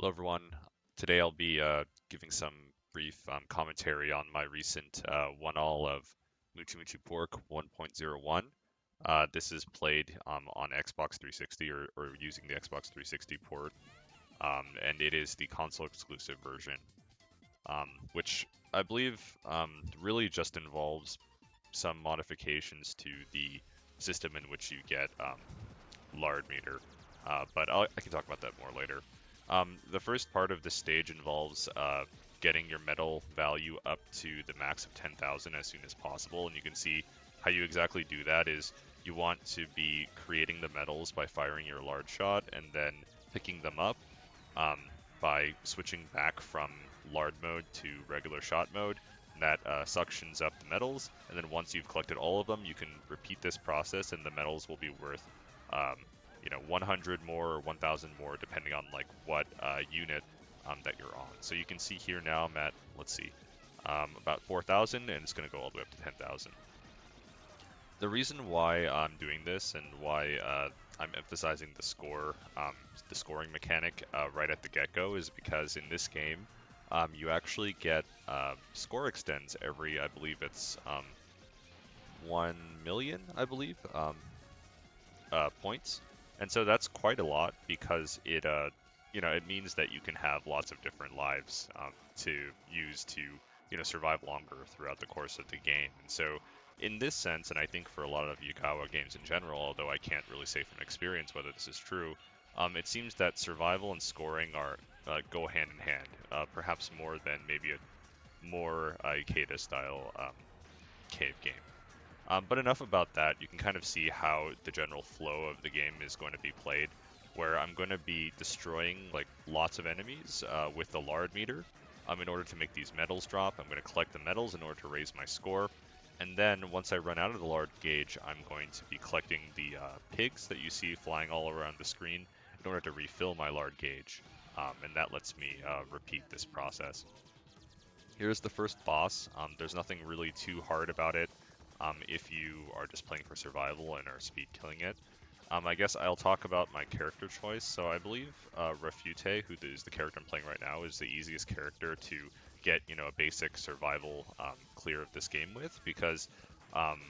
Hello, everyone. Today I'll be giving some brief commentary on my recent 1-all of Muchi Muchi Pork 1.01. This is played on Xbox 360 or using the Xbox 360 port, and it is the console exclusive version, which I believe really just involves some modifications to the system in which you get lard meter. But I can talk about that more later. The first part of the stage involves getting your medal value up to the max of 10,000 as soon as possible, and you can see how you exactly do that is you want to be creating the medals by firing your large shot and then picking them up um, by switching back from lard mode to regular shot mode. That suctions up the medals, and then once you've collected all of them, you can repeat this process, and the medals will be worth um, 100 more or 1,000 more depending on like what unit that you're on. So you can see here now I'm at, let's see, about 4,000, and it's going to go all the way up to 10,000. The reason why I'm doing this and why I'm emphasizing the scoring mechanic right at the get-go is because in this game you actually get score extends every, I believe it's 1 million, I believe, points. And so that's quite a lot because it means that you can have lots of different lives to use to, survive longer throughout the course of the game. And so in this sense, and I think for a lot of Yugawa games in general, although I can't really say from experience whether this is true, it seems that survival and scoring are go hand in hand, perhaps more than maybe a more Ikeda style cave game. But enough about that. You can kind of see how the general flow of the game is going to be played, where I'm going to be destroying like lots of enemies with the lard meter in order to make these medals drop. I'm going to collect the medals in order to raise my score. And then once I run out of the lard gauge, I'm going to be collecting the pigs that you see flying all around the screen in order to refill my lard gauge. And that lets me repeat this process. Here's the first boss. There's nothing really too hard about it if you are just playing for survival and are speed killing it. I guess I'll talk about my character choice. So I believe Rafute, who is the character I'm playing right now, is the easiest character to get, a basic survival clear of this game with because um,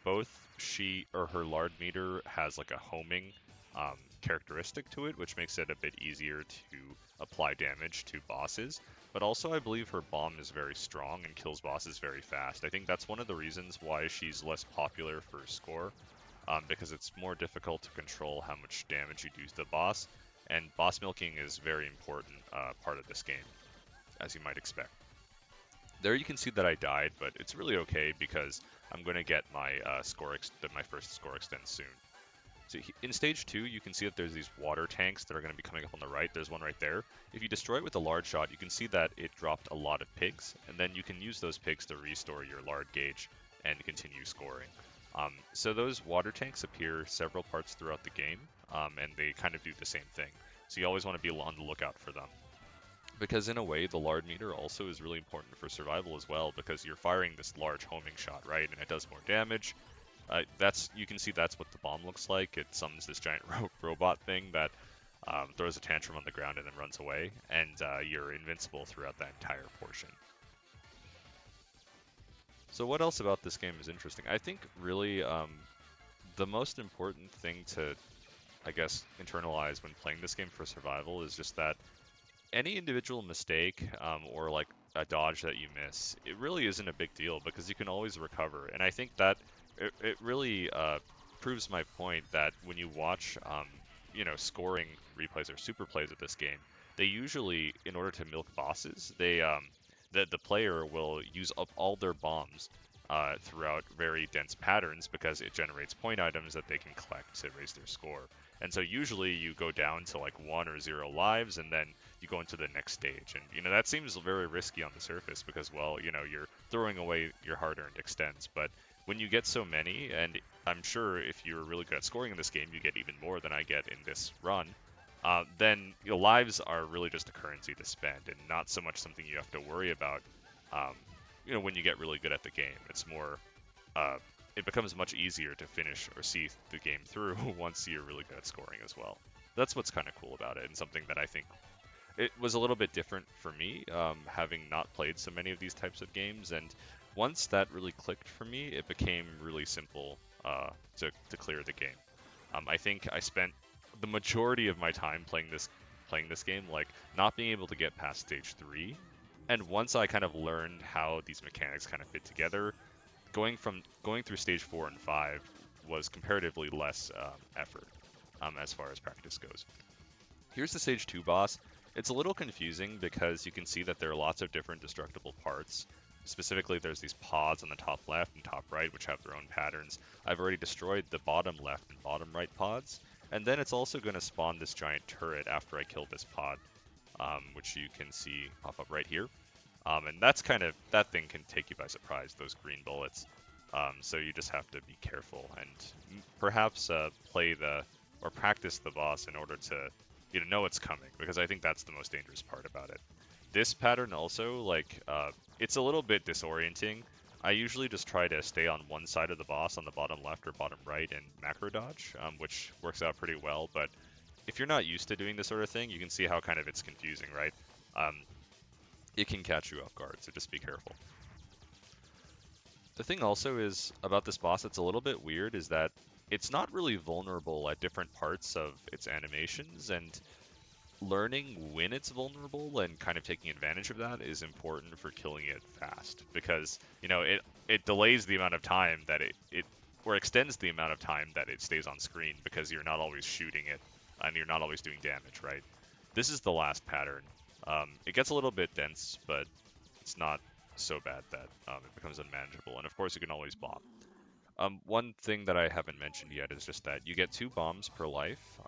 both she or her lard meter has like a homing characteristic to it, which makes it a bit easier to apply damage to bosses. But also, I believe her bomb is very strong and kills bosses very fast. I think that's one of the reasons why she's less popular for score, because it's more difficult to control how much damage you do to the boss. And boss milking is a very important part of this game, as you might expect. There you can see that I died, but it's really okay because I'm going to get my my first score extend soon. So in stage 2, you can see that there's these water tanks that are going to be coming up on the right. There's one right there. If you destroy it with a large shot, you can see that it dropped a lot of pigs, and then you can use those pigs to restore your lard gauge and continue scoring. So those water tanks appear several parts throughout the game, and they kind of do the same thing. So you always want to be on the lookout for them. Because in a way, the lard meter also is really important for survival as well, because you're firing this large homing shot, right? And it does more damage. You can see that's what the bomb looks like. It summons this giant robot thing that throws a tantrum on the ground and then runs away, and you're invincible throughout that entire portion. So what else about this game is interesting? I think really the most important thing to, I guess, internalize when playing this game for survival is just that any individual mistake or like a dodge that you miss, it really isn't a big deal because you can always recover. And I think that it really proves my point that when you watch, scoring replays or super plays of this game, they usually, in order to milk bosses, the player will use up all their bombs throughout very dense patterns because it generates point items that they can collect to raise their score. And so usually you go down to like 1 or 0 lives and then you go into the next stage. And, that seems very risky on the surface because, well, you're throwing away your hard-earned extends. But when you get so many, and I'm sure if you're really good at scoring in this game, you get even more than I get in this run, then lives are really just a currency to spend and not so much something you have to worry about, um, when you get really good at the game. It's more, uh, it becomes much easier to finish or see the game through once you're really good at scoring as well. That's what's kind of cool about it, and something that I think it was a little bit different for me, having not played so many of these types of games. And once that really clicked for me, it became really simple to clear the game. I think I spent the majority of my time playing this game, like not being able to get past stage 3. And once I kind of learned how these mechanics kind of fit together, going through stage 4 and 5 was comparatively less effort as far as practice goes. Here's the stage 2 boss. It's a little confusing because you can see that there are lots of different destructible parts. Specifically, there's these pods on the top left and top right, which have their own patterns. I've already destroyed the bottom left and bottom right pods. And then it's also going to spawn this giant turret after I kill this pod, which you can see pop up right here. And that thing can take you by surprise, those green bullets. So you just have to be careful and perhaps or practice the boss in order to know it's coming, because I think that's the most dangerous part about it. This pattern also, like, it's a little bit disorienting. I usually just try to stay on one side of the boss on the bottom left or bottom right and macro dodge, which works out pretty well. But if you're not used to doing this sort of thing, you can see how kind of it's confusing, right? Um, it can catch you off guard, so just be careful. The thing also is about this boss that's a little bit weird is that it's not really vulnerable at different parts of its animations, and learning when it's vulnerable and kind of taking advantage of that is important for killing it fast, because it delays the amount of time that it or extends the amount of time that it stays on screen, because you're not always shooting it and you're not always doing damage, right? This is the last pattern. It gets a little bit dense, but it's not so bad that it becomes unmanageable. And of course, you can always bomb. One thing that I haven't mentioned yet is just that you get 2 bombs per life,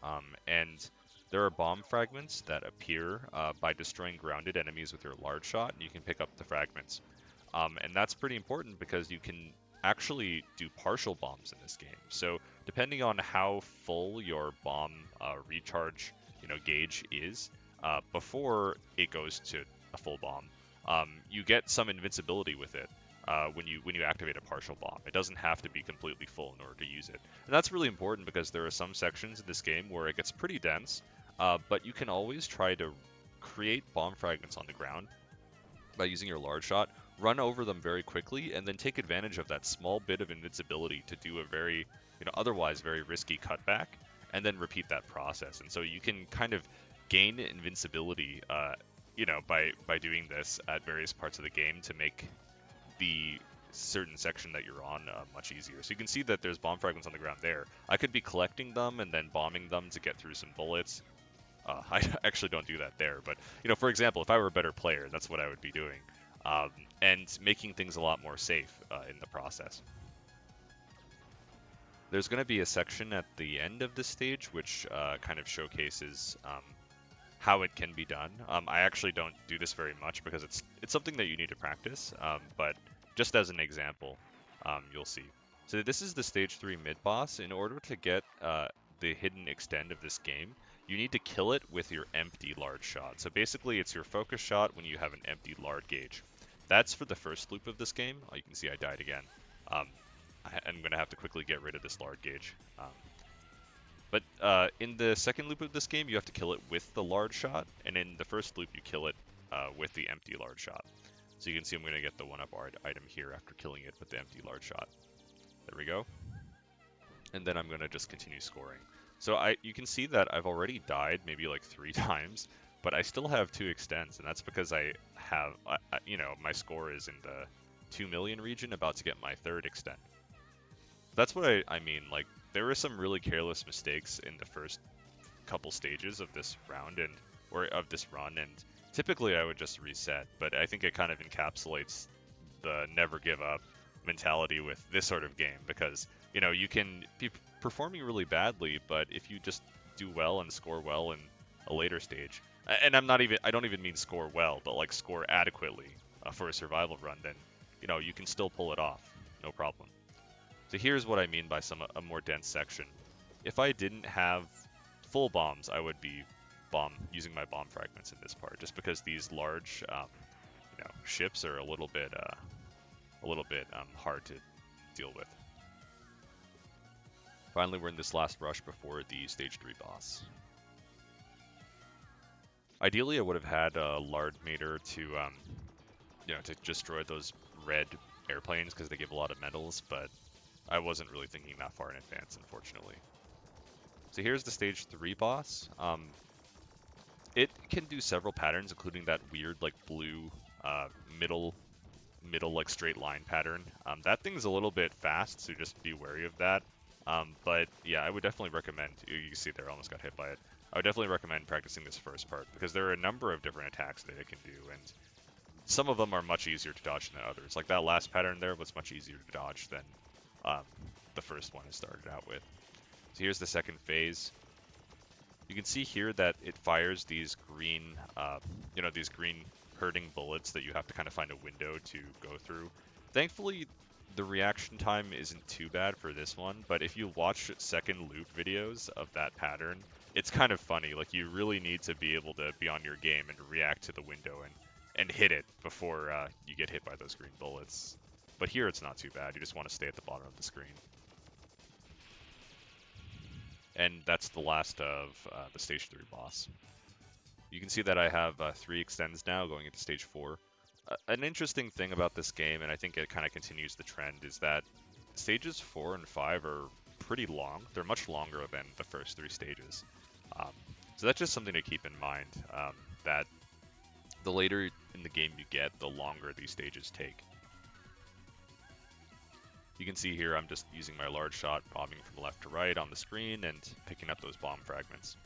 and there are bomb fragments that appear by destroying grounded enemies with your large shot, and you can pick up the fragments. And that's pretty important because you can actually do partial bombs in this game. So depending on how full your bomb recharge gauge is before it goes to a full bomb, you get some invincibility with it. When you activate a partial bomb, it doesn't have to be completely full in order to use it, and that's really important because there are some sections in this game where it gets pretty dense, but you can always try to create bomb fragments on the ground by using your large shot, run over them very quickly, and then take advantage of that small bit of invincibility to do a very, otherwise very risky cutback, and then repeat that process. And so you can kind of gain invincibility, by doing this at various parts of the game to make the certain section that you're on much easier. So you can see that there's bomb fragments on the ground there. I could be collecting them and then bombing them to get through some bullets. I actually don't do that there, but for example, if I were a better player, that's what I would be doing, and making things a lot more safe in the process. There's going to be a section at the end of this stage which kind of showcases how it can be done. I actually don't do this very much because it's something that you need to practice, but just as an example, you'll see. So this is the stage 3 mid boss. In order to get the hidden extend of this game, you need to kill it with your empty large shot. So basically, it's your focus shot when you have an empty large gauge. That's for the first loop of this game. Oh, you can see I died again. I'm going to have to quickly get rid of this large gauge. But in the second loop of this game, you have to kill it with the large shot, and in the first loop, you kill it with the empty large shot. So you can see I'm going to get the 1-up item here after killing it with the empty large shot. There we go. And then I'm going to just continue scoring. So you can see that I've already died maybe like 3 times, but I still have 2 extends, and that's because I have, my score is in the 2 million region, about to get my 3rd extend. That's what I mean, like, there were some really careless mistakes in the first couple stages of this round or of this run, and typically I would just reset, but I think it kind of encapsulates the never give up mentality with this sort of game, because you can be performing really badly, but if you just do well and score well in a later stage, and I don't even mean score well, but like score adequately for a survival run, then you can still pull it off, no problem. So here's what I mean by a more dense section. If I didn't have full bombs, I would be using my bomb fragments in this part, just because these large ships are a little bit hard to deal with. Finally, we're in this last rush before the stage 3 boss. Ideally, I would have had a lard meter to to destroy those red airplanes because they give a lot of medals, but I wasn't really thinking that far in advance, unfortunately. So here's the stage 3 boss. It can do several patterns, including that weird like blue uh, middle like straight line pattern. That thing's a little bit fast, so just be wary of that. But yeah, I would definitely recommend. You can see there, I almost got hit by it. I would definitely recommend practicing this first part because there are a number of different attacks that it can do, and some of them are much easier to dodge than others. Like that last pattern there was much easier to dodge than um, the first one I started out with. So here's the second phase. You can see here that it fires these green, these green hurting bullets that you have to kind of find a window to go through. Thankfully, the reaction time isn't too bad for this one, but if you watch second loop videos of that pattern, it's kind of funny. Like you really need to be able to be on your game and react to the window and hit it before you get hit by those green bullets. But here it's not too bad. You just want to stay at the bottom of the screen. And that's the last of the stage 3 boss. You can see that I have 3 extends now going into stage 4. An interesting thing about this game, and I think it kind of continues the trend, is that stages 4 and 5 are pretty long. They're much longer than the first 3 stages. Um, so that's just something to keep in mind, that the later in the game you get, the longer these stages take. You can see here I'm just using my large shot, bombing from left to right on the screen and picking up those bomb fragments.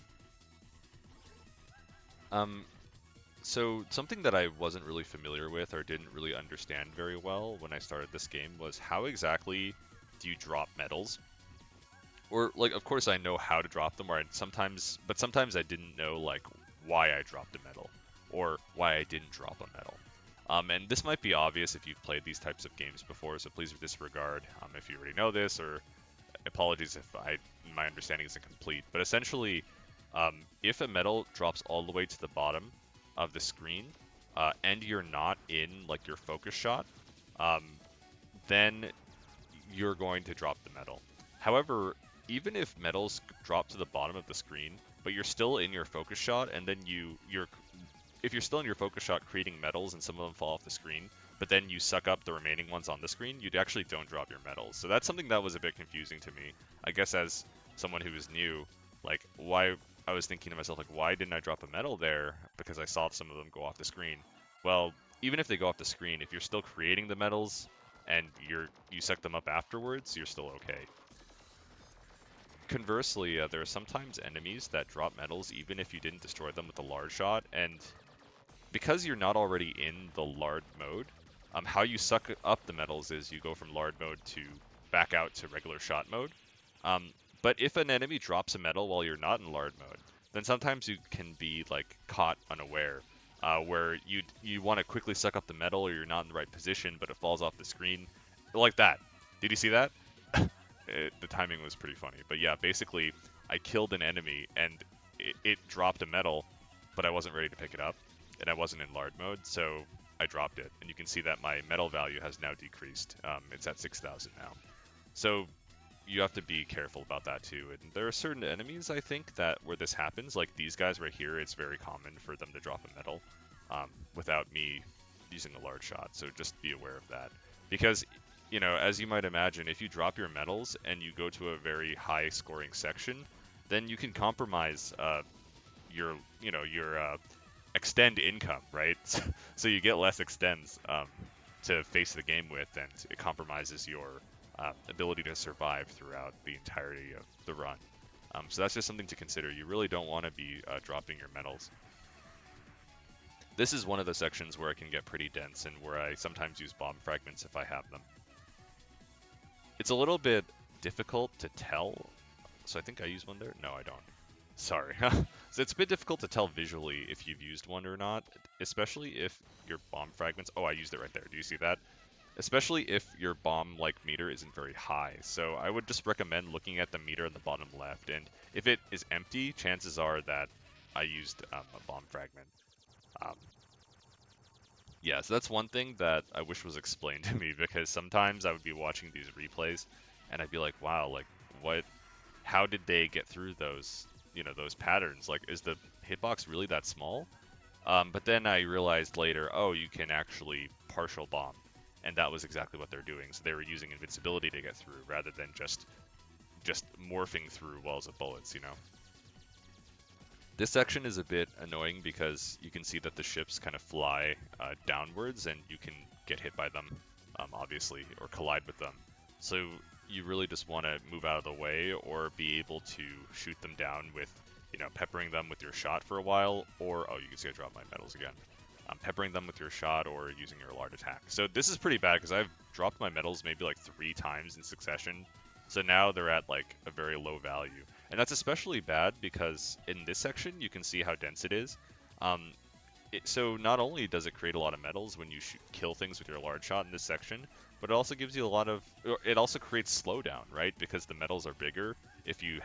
So something that I wasn't really familiar with or didn't really understand very well when I started this game was how exactly do you drop medals? Or like, of course I know how to drop them, or but sometimes I didn't know like why I dropped a medal or why I didn't drop a medal. And this might be obvious if you've played these types of games before, so please disregard if you already know this, or apologies if my understanding isn't complete. But essentially, if a medal drops all the way to the bottom of the screen, and you're not in like your focus shot, then you're going to drop the medal. However, even if medals drop to the bottom of the screen, but you're still in your focus shot, and then if you're still in your focus shot creating medals and some of them fall off the screen, but then you suck up the remaining ones on the screen, you actually don't drop your medals. So that's something that was a bit confusing to me. I guess as someone who is new, like why I was thinking to myself like why didn't I drop a medal there? Because I saw some of them go off the screen. Well, even if they go off the screen, if you're still creating the medals and you suck them up afterwards, you're still okay. Conversely, there are sometimes enemies that drop medals even if you didn't destroy them with a large shot, and because you're not already in the lard mode, how you suck up the medals is you go from lard mode to back out to regular shot mode. But if an enemy drops a medal while you're not in lard mode, then sometimes you can be like caught unaware, where you want to quickly suck up the medal or you're not in the right position, but it falls off the screen, like that. Did you see that? The timing was pretty funny, but yeah, basically I killed an enemy and it dropped a medal, but I wasn't ready to pick it up and I wasn't in lard mode, so I dropped it. And you can see that my medal value has now decreased. It's at 6,000 now. So you have to be careful about that too. And there are certain enemies, I think, that where this happens, like these guys right here, it's very common for them to drop a medal without me using a large shot. So just be aware of that. Because, as you might imagine, if you drop your medals and you go to a very high scoring section, then you can compromise your extend income, right? So you get less extends to face the game with, and it compromises your ability to survive throughout the entirety of the run. So that's just something to consider. You really don't want to be dropping your medals. This is one of the sections where it can get pretty dense and where I sometimes use bomb fragments if I have them. It's a little bit difficult to tell. So I think I use one there. No, I don't. Sorry. So it's a bit difficult to tell visually if you've used one or not, especially if your bomb fragments... Oh, I used it right there. Do you see that? Especially if your bomb-like meter isn't very high. So I would just recommend looking at the meter in the bottom left, and if it is empty, chances are that I used a bomb fragment. Yeah, so that's one thing that I wish was explained to me, because sometimes I would be watching these replays and I'd be like, wow, like how did they get through those, those patterns? Like, is the hitbox really that small? But then I realized later, oh, you can actually partial bomb, and that was exactly what they're doing. So they were using invincibility to get through rather than just morphing through walls of bullets, you know. This section is a bit annoying because you can see that the ships kind of fly downwards and you can get hit by them, obviously, or collide with them. So you really just want to move out of the way or be able to shoot them down with, you know, peppering them with your shot for a while, or, oh, you can see I dropped my medals again. Peppering them with your shot or using your large attack. So this is pretty bad because I've dropped my medals maybe like 3 times in succession. So now they're at like a very low value. And that's especially bad because in this section you can see how dense it is. Um, so not only does it create a lot of medals when you kill things with your large shot in this section, but it also gives you a lot of. It also creates slowdown, right? Because the medals are bigger if you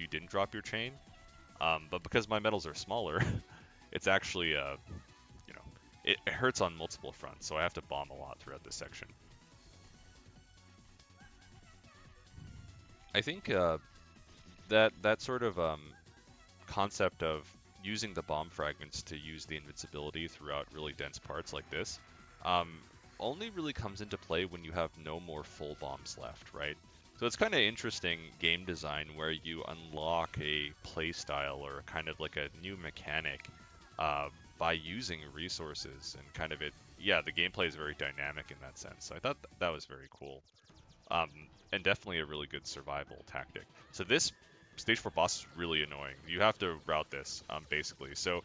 didn't drop your chain. But because my medals are smaller, it's actually you know it hurts on multiple fronts. So I have to bomb a lot throughout this section. I think that sort of concept of using the bomb fragments to use the invincibility throughout really dense parts like this um, only really comes into play when you have no more full bombs left, right? So it's kind of interesting game design where you unlock a playstyle or kind of like a new mechanic by using resources and kind of yeah, the gameplay is very dynamic in that sense. So I thought that was very cool. Um, and definitely a really good survival tactic. So this stage 4 boss is really annoying. You have to route this, basically. So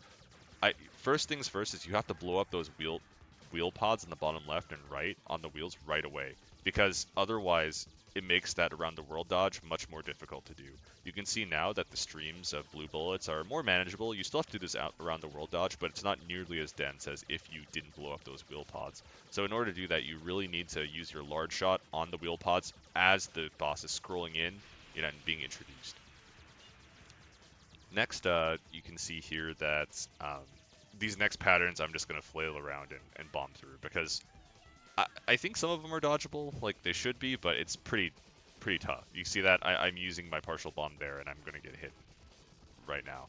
first things first is you have to blow up those wheel pods in the bottom left and right on the wheels right away, because otherwise it makes that around the world dodge much more difficult to do. You can see now that the streams of blue bullets are more manageable. You still have to do this out around the world dodge, but it's not nearly as dense as if you didn't blow up those wheel pods. So in order to do that, you really need to use your large shot on the wheel pods as the boss is scrolling in, you know, and being introduced. Next, you can see here that these next patterns I'm just going to flail around and bomb through, because I think some of them are dodgeable, like they should be, but it's pretty tough. You see that I'm using my partial bomb there, and I'm going to get hit right now.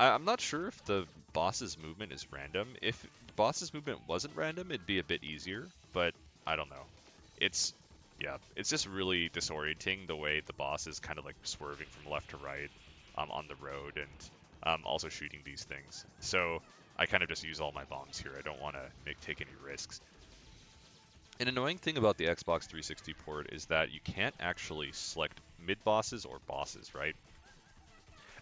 I'm not sure if the boss's movement is random. If the boss's movement wasn't random, it'd be a bit easier, but I don't know. It's, yeah, it's just really disorienting the way the boss is kind of like swerving from left to right on the road and also shooting these things. So I kind of just use all my bombs here. I don't want to take any risks. An annoying thing about the Xbox 360 port is that you can't actually select mid-bosses or bosses, right?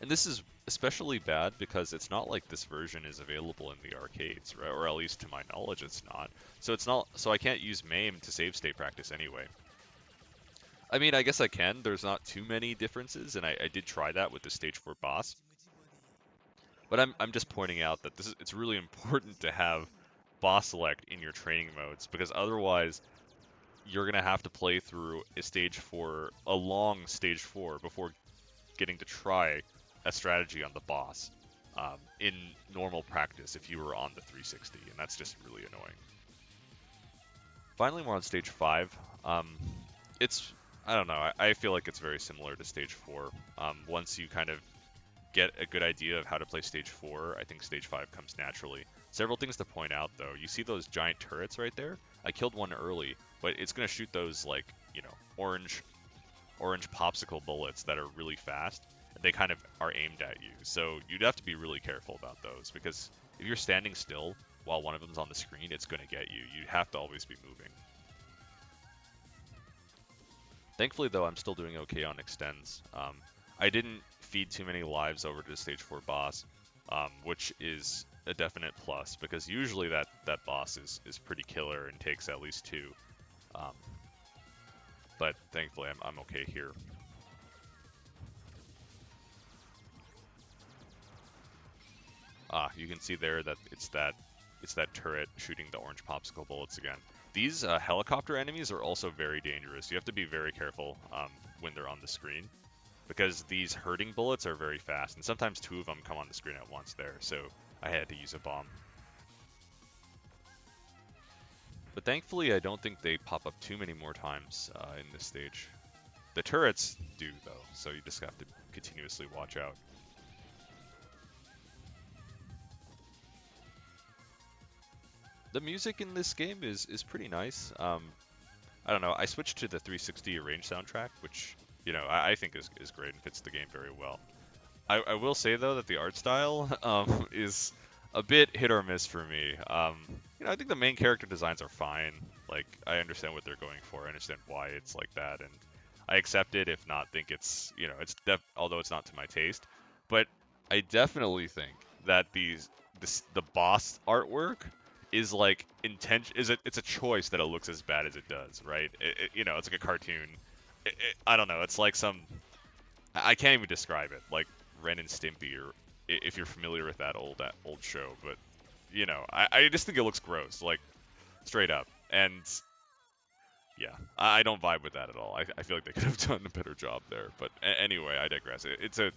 And this is especially bad because it's not like this version is available in the arcades, right? Or at least to my knowledge, it's not. So it's not. So I can't use MAME to save state practice anyway. I mean, I guess I can. There's not too many differences, and I did try that with the stage 4 boss. But I'm just pointing out that it's really important to have boss select in your training modes, because otherwise you're gonna have to play through a long stage 4 before getting to try a strategy on the boss in normal practice if you were on the 360, and that's just really annoying. Finally, we're on stage 5. It's, I don't know, I feel like it's very similar to stage 4. Once you kind of get a good idea of how to play stage 4, I think stage 5 comes naturally. Several things to point out though. You see those giant turrets right there? I killed one early, but it's going to shoot those, like, you know, orange popsicle bullets that are really fast. They kind of are aimed at you. So you'd have to be really careful about those, because if you're standing still while one of them's on the screen, it's going to get you. You have to always be moving. Thankfully, though, I'm still doing okay on extends. I didn't feed too many lives over to the stage 4 boss, which is a definite plus, because usually that boss is pretty killer and takes at least 2. Um, but thankfully, I'm okay here. You can see there that it's that turret shooting the orange popsicle bullets again. These helicopter enemies are also very dangerous. You have to be very careful when they're on the screen, because these hurting bullets are very fast, and sometimes 2 of them come on the screen at once there, so I had to use a bomb. But thankfully, I don't think they pop up too many more times in this stage. The turrets do, though, so you just have to continuously watch out. The music in this game is pretty nice. I don't know. I switched to the 360 arrange soundtrack, which I think is great and fits the game very well. I will say though that the art style is a bit hit or miss for me. I think the main character designs are fine. Like I understand what they're going for. I understand why it's like that, and I accept it. If not, think although it's not to my taste, but I definitely think that the boss artwork is like intention is it's a choice that it looks as bad as it does, right? It's like a cartoon. I don't know. It's like I can't even describe it. Like Ren and Stimpy, or if you're familiar with that old show, but I just think it looks gross, like straight up. And yeah, I don't vibe with that at all. I feel like they could have done a better job there. But anyway, I digress. It's a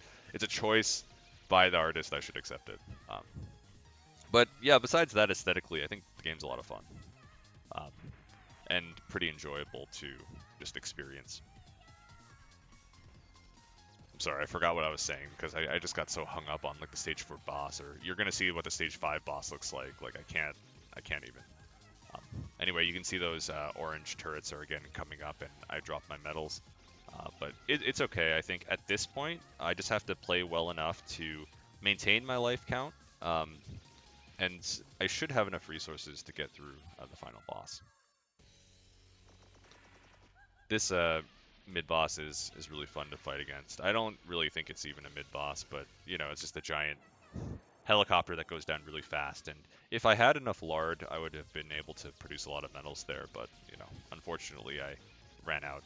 choice by the artist. I should accept it. Um, but yeah, besides that, aesthetically, I think the game's a lot of fun, um, and pretty enjoyable to just experience. I'm sorry, I forgot what I was saying because I just got so hung up on like the stage 4 boss, or you're gonna see what the stage 5 boss looks like. Like I can't even. Anyway, you can see those orange turrets are again coming up, and I dropped my medals. But it's okay. I think at this point, I just have to play well enough to maintain my life count, and I should have enough resources to get through the final boss. This mid boss is really fun to fight against. I don't really think it's even a mid boss, but it's just a giant helicopter that goes down really fast. And if I had enough lard, I would have been able to produce a lot of metals there. But unfortunately, I ran out.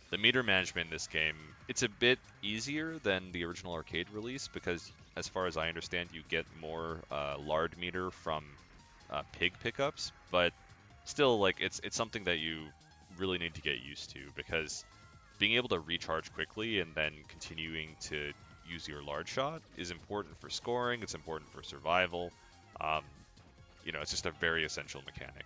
The meter management in this game, it's a bit easier than the original arcade release because, as far as I understand, you get more lard meter from pig pickups. But still, like it's something that you really need to get used to because being able to recharge quickly and then continuing to use your large shot is important for scoring. It's important for survival. Um, it's just a very essential mechanic.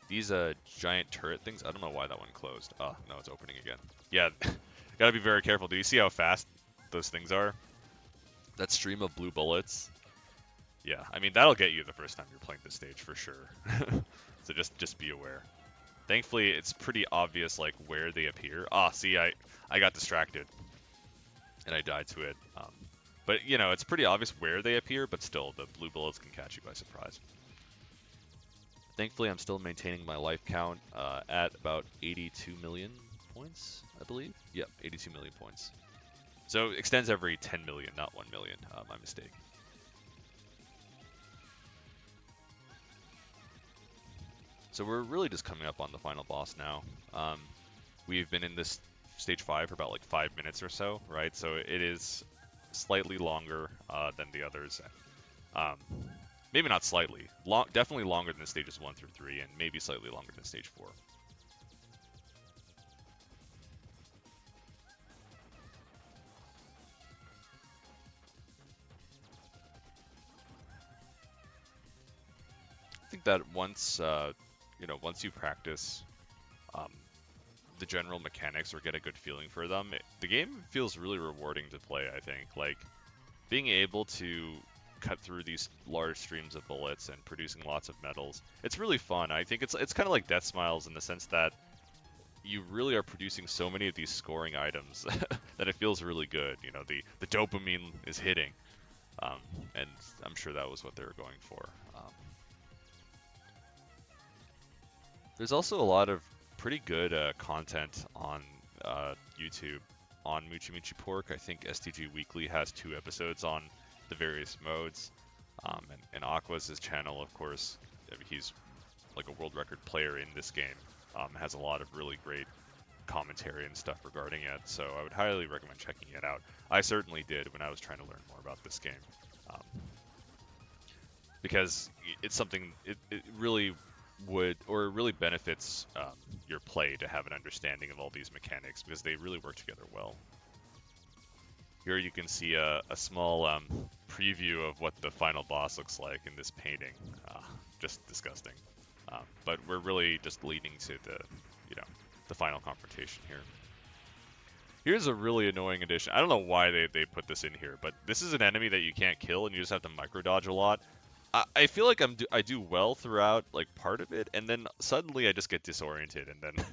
These giant turret things. I don't know why that one closed. Oh no, it's opening again. Yeah, gotta be very careful. Do you see how fast those things are? That stream of blue bullets. Yeah, I mean that'll get you the first time you're playing this stage for sure. So just be aware. Thankfully, it's pretty obvious like where they appear. Ah, see, I got distracted and I died to it. But it's pretty obvious where they appear, but still, the blue bullets can catch you by surprise. Thankfully, I'm still maintaining my life count at about 82 million points, I believe. Yep, 82 million points. So it extends every 10 million, not 1 million. My mistake. So we're really just coming up on the final boss now. We've been in this stage 5 for about like 5 minutes or so, right? So it is slightly longer than the others. Um, maybe not slightly, definitely longer than stages 1 through 3, and maybe slightly longer than stage 4. I think that once you practice um, the general mechanics or get a good feeling for them, the game feels really rewarding to play. I think like being able to cut through these large streams of bullets and producing lots of metals. It's really fun. I think it's kind of like Death Smiles in the sense that you really are producing so many of these scoring items that it feels really good. The dopamine is hitting, um, and I'm sure that was what they were going for. There's also a lot of pretty good content on YouTube on Muchi Muchi Pork. I think STG Weekly has 2 episodes on the various modes. And Aqua's his channel, of course. I mean, he's like a world record player in this game. Has a lot of really great commentary and stuff regarding it. So I would highly recommend checking it out. I certainly did when I was trying to learn more about this game. Um, because it's something it really would, or it really benefits your play to have an understanding of all these mechanics because they really work together well. Here you can see a small preview of what the final boss looks like in this painting. Just disgusting. But we're really just leading to the final confrontation here. Here's a really annoying addition. I don't know why they put this in here, but this is an enemy that you can't kill and you just have to micro dodge a lot. I feel like I do well throughout like part of it, and then suddenly I just get disoriented, and then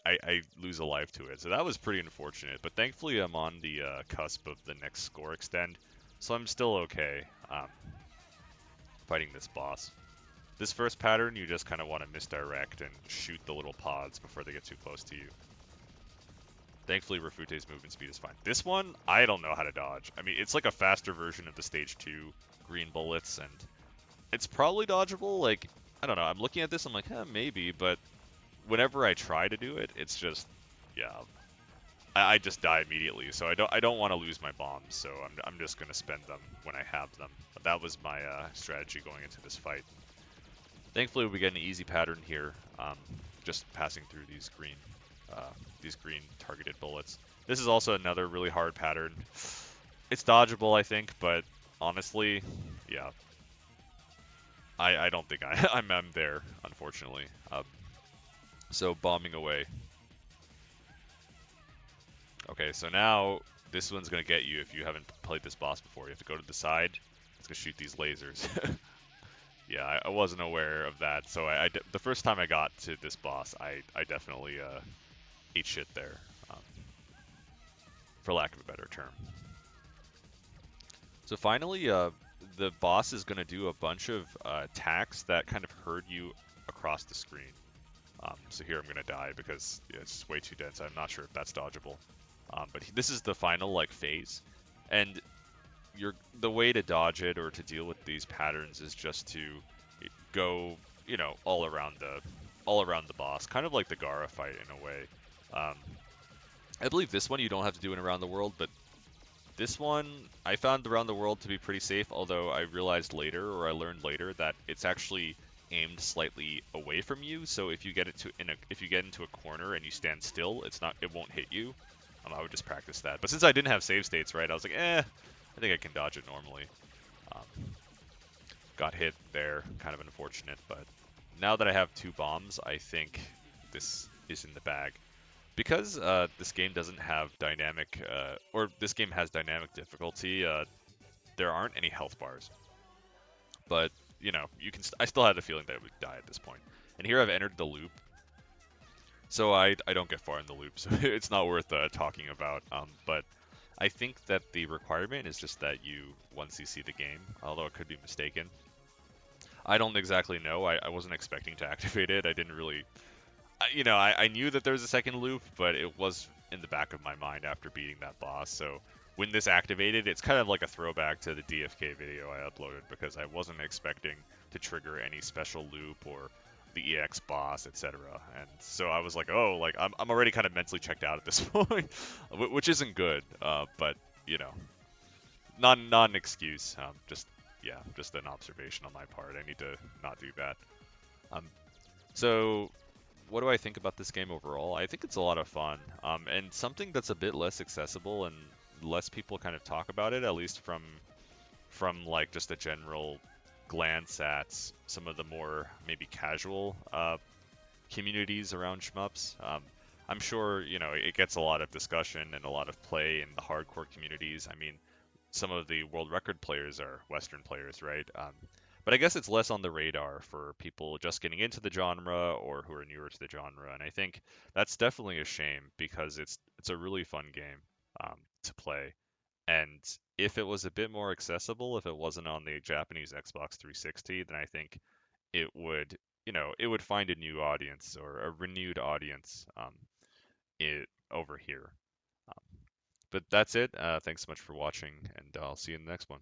I lose a life to it. So that was pretty unfortunate. But thankfully I'm on the cusp of the next score extend, so I'm still okay fighting this boss. This first pattern, you just kind of want to misdirect and shoot the little pods before they get too close to you. Thankfully, Rafute's movement speed is fine. This one, I don't know how to dodge. I mean, it's like a faster version of the stage 2 green bullets, and it's probably dodgeable. Like, I don't know. I'm looking at this, I'm like, maybe, but whenever I try to do it, it's just, yeah, I just die immediately. So I don't want to lose my bombs. So I'm just gonna spend them when I have them. But that was my strategy going into this fight. Thankfully, we get an easy pattern here, just passing through these green targeted bullets. This is also another really hard pattern. It's dodgeable, I think, but honestly, yeah, I don't think I'm there, unfortunately. So bombing away. Okay, so now this one's gonna get you if you haven't played this boss before. You have to go to the side. It's gonna shoot these lasers. Yeah, I wasn't aware of that. So the first time I got to this boss, I definitely ate shit there, um, for lack of a better term. So finally, the boss is gonna do a bunch of attacks that kind of herd you across the screen. So here I'm gonna die because yeah, it's just way too dense. I'm not sure if that's dodgeable. But this is the final like phase, and the way to dodge it or to deal with these patterns is just to go, all around the boss, kind of like the Gara fight in a way. Um, I believe this one you don't have to do it around the world, but this one I found around the world to be pretty safe. Although I realized later, or I learned later, that it's actually aimed slightly away from you. So if you get if you get into a corner and you stand still, it won't hit you. I would just practice that. But since I didn't have save states, right, I was like, I think I can dodge it normally. Um, got hit there, kind of unfortunate. But now that I have 2 bombs, I think this is in the bag. Because this game doesn't have dynamic, or this game has dynamic difficulty, there aren't any health bars. But, I still had a feeling that I would die at this point. And here I've entered the loop, so I don't get far in the loop, so it's not worth talking about. But I think that the requirement is just that you once you see the game, although it could be mistaken. I don't exactly know. I wasn't expecting to activate it. I didn't really, I knew that there was a second loop, but it was in the back of my mind after beating that boss. So when this activated, it's kind of like a throwback to the DFK video I uploaded because I wasn't expecting to trigger any special loop or the EX boss, etc. And so I was like, oh, like I'm already kind of mentally checked out at this point, which isn't good. But you know, not an excuse. Just an observation on my part. I need to not do that. Um, so what do I think about this game overall? I think it's a lot of fun, and something that's a bit less accessible and less people kind of talk about it, at least from like just a general glance at some of the more maybe casual communities around shmups. I'm sure it gets a lot of discussion and a lot of play in the hardcore communities. I mean, some of the world record players are Western players, right? But I guess it's less on the radar for people just getting into the genre or who are newer to the genre, and I think that's definitely a shame because it's a really fun game to play. And if it was a bit more accessible, if it wasn't on the Japanese Xbox 360, then I think it would, it would find a new audience or a renewed audience over here. Um, but that's it. Thanks so much for watching, and I'll see you in the next one.